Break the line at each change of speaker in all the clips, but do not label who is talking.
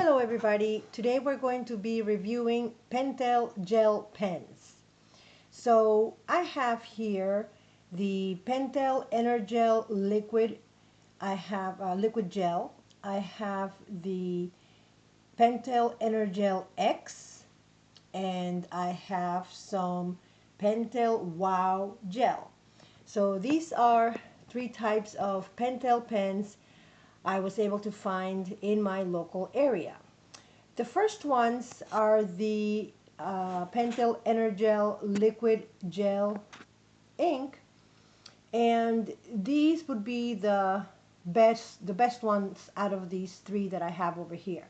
Hello everybody, today we're going to be reviewing Pentel gel pens. So I have here the Pentel EnerGel liquid. I have liquid gel. I have the Pentel EnerGel X, and I have some Pentel Wow gel. So these are three types of Pentel pens I was able to find in my local area. The first ones are the Pentel EnerGel liquid gel ink, and these would be the best ones out of these three that I have over here.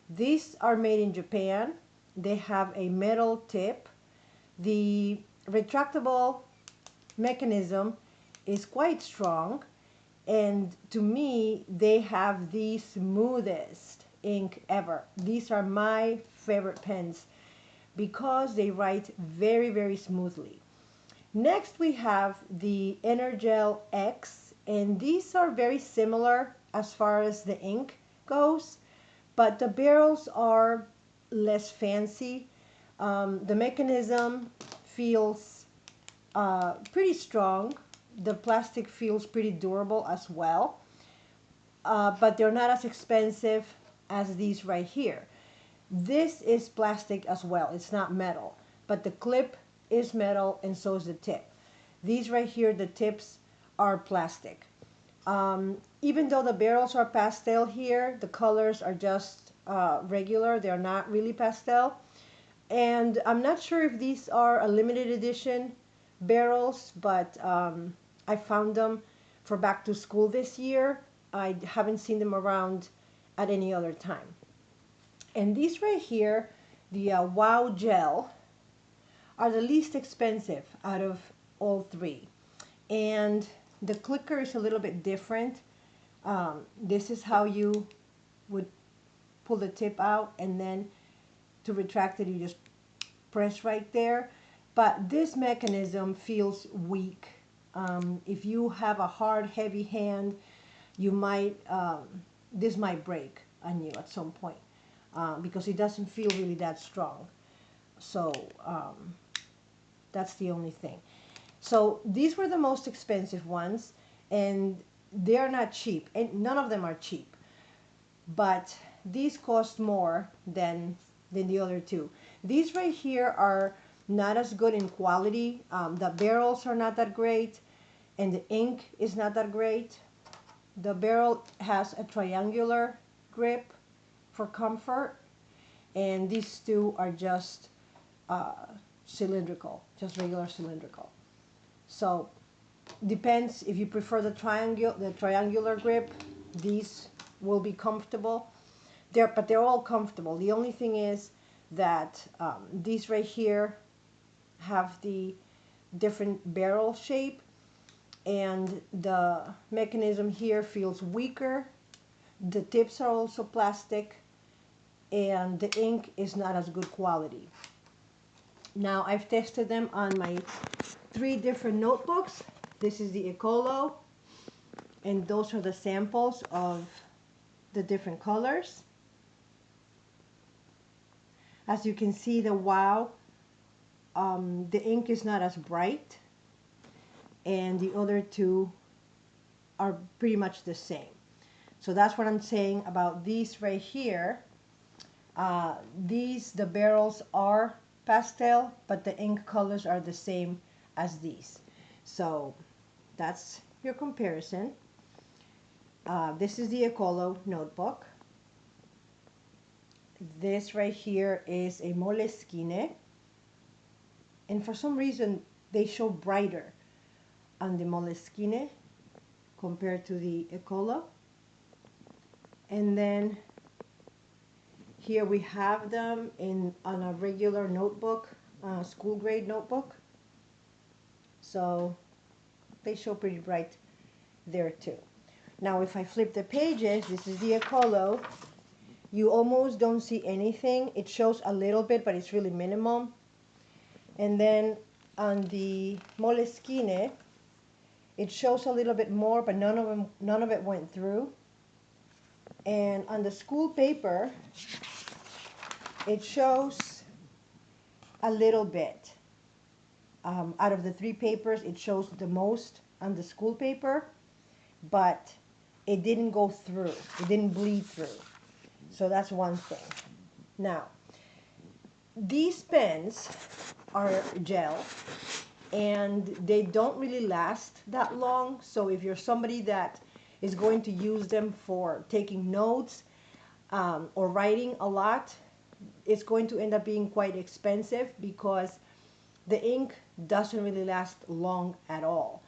These are made in Japan. They have a metal tip. The retractable mechanism is quite strong, and to me they have the smoothest ink ever. These are my favorite pens because they write very smoothly. Next we have the EnerGel X, and these are very similar as far as the ink goes, but the barrels are less fancy. The mechanism feels pretty strong. The plastic feels pretty durable as well, but they're not as expensive as these right here. This is plastic as well, it's not metal, but the clip is metal and so is the tip. These right here, the tips are plastic. Even though the barrels are pastel here, the colors are just regular, they're not really pastel. And I'm not sure if these are a limited edition barrels, but I found them for back to school this year. I haven't seen them around at any other time. And these right here, the Wow Gel, are the least expensive out of all three. And the clicker is a little bit different. This is how you would pull the tip out, and then to retract it you just press right there. But this mechanism feels weak. If you have a hard, heavy hand, you might this might break on you at some point because it doesn't feel really that strong. So that's the only thing. So these were the most expensive ones, and they're not cheap, and none of them are cheap. But these cost more than the other two. These right here are not as good in quality. The barrels are not that great, and the ink is not that great. The barrel has a triangular grip for comfort, and these two are just cylindrical, just regular cylindrical. So depends if you prefer the triangular grip. These will be comfortable. But they're all comfortable. The only thing is that these right here have the different barrel shape, and the mechanism here feels weaker. The tips are also plastic, and the ink is not as good quality. Now I've tested them on my three different notebooks. This is the Ecolo, and those are the samples of the different colors. As you can see, the Wow, the ink is not as bright, and the other two are pretty much the same. So that's what I'm saying about these right here. The barrels are pastel, but the ink colors are the same as these. So that's your comparison. This is the Ecolo notebook. This right here is a Moleskine, and for some reason they show brighter on the Moleskine compared to the Ecolo. And then here we have them on a regular notebook, school grade notebook. So they show pretty bright there too. Now if I flip the pages, this is the Ecolo. You almost don't see anything. It shows a little bit, but it's really minimum. And then on the Moleskine, it shows a little bit more, but none of it went through. And on the school paper, it shows a little bit. Out of the three papers, it shows the most on the school paper, but it didn't go through. It didn't bleed through. So that's one thing. Now, these pens are gel and they don't really last that long. So if you're somebody that is going to use them for taking notes or writing a lot, it's going to end up being quite expensive because the ink doesn't really last long at all.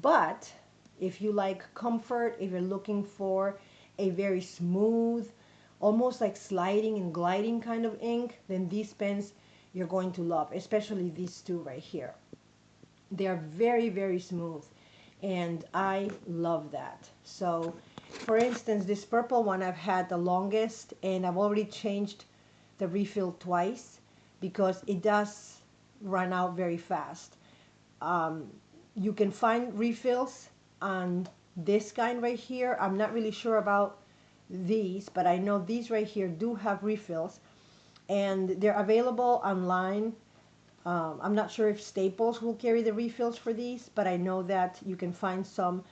But if you like comfort, if you're looking for a very smooth, almost like sliding and gliding kind of ink, then these pens you're going to love, especially these two right here. They are very, very smooth, and I love that. So, for instance, this purple one I've had the longest, and I've already changed the refill twice because it does run out very fast. You can find refills on this kind right here. I'm not really sure about these, but I know these right here do have refills, and they're available online. I'm not sure if Staples will carry the refills for these, but I know that you can find some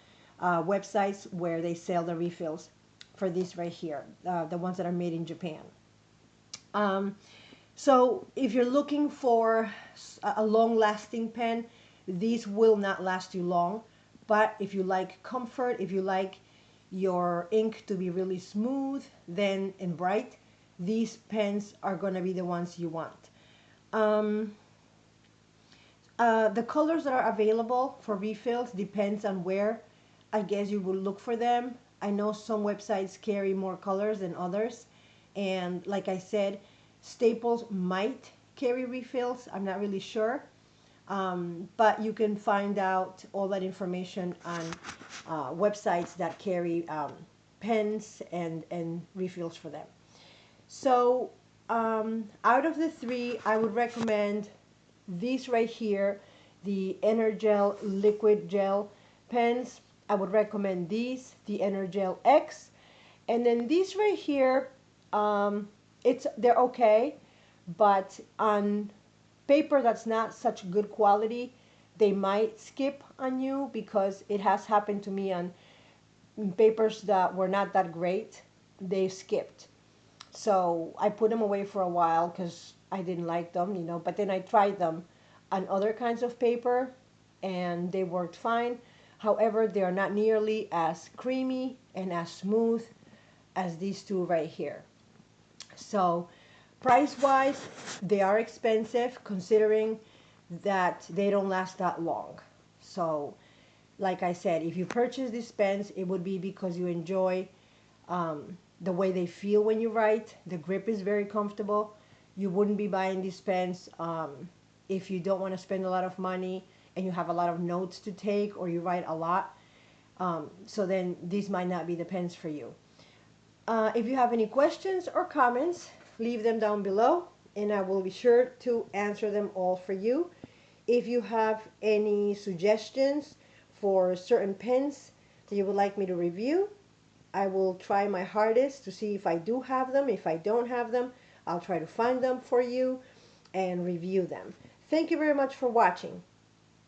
websites where they sell the refills for these right here, the ones that are made in Japan. So if you're looking for a long-lasting pen, these will not last you long. But if you like comfort, if you like your ink to be really smooth then and bright, these pens are going to be the ones you want. The colors that are available for refills depends on where I guess you will look for them. I know some websites carry more colors than others, and like I said, Staples might carry refills. I'm not really sure, but you can find out all that information on websites that carry pens and refills for them. So out of the three, I would recommend these right here, the EnerGel liquid gel pens. I would recommend these, the EnerGel X. And then these right here, they're okay, but on paper that's not such good quality, they might skip on you because it has happened to me on papers that were not that great. They skipped. So I put them away for a while because I didn't like them, but then I tried them on other kinds of paper and they worked fine. However, they are not nearly as creamy and as smooth as these two right here. So price-wise, they are expensive considering that they don't last that long. So like I said, if you purchase these pens, it would be because you enjoy the way they feel when you write. The grip is very comfortable. You wouldn't be buying these pens if you don't want to spend a lot of money and you have a lot of notes to take or you write a lot. So then these might not be the pens for you. If you have any questions or comments, leave them down below and I will be sure to answer them all for you. If you have any suggestions for certain pens that you would like me to review, I will try my hardest to see if I do have them. If I don't have them, I'll try to find them for you and review them. Thank you very much for watching.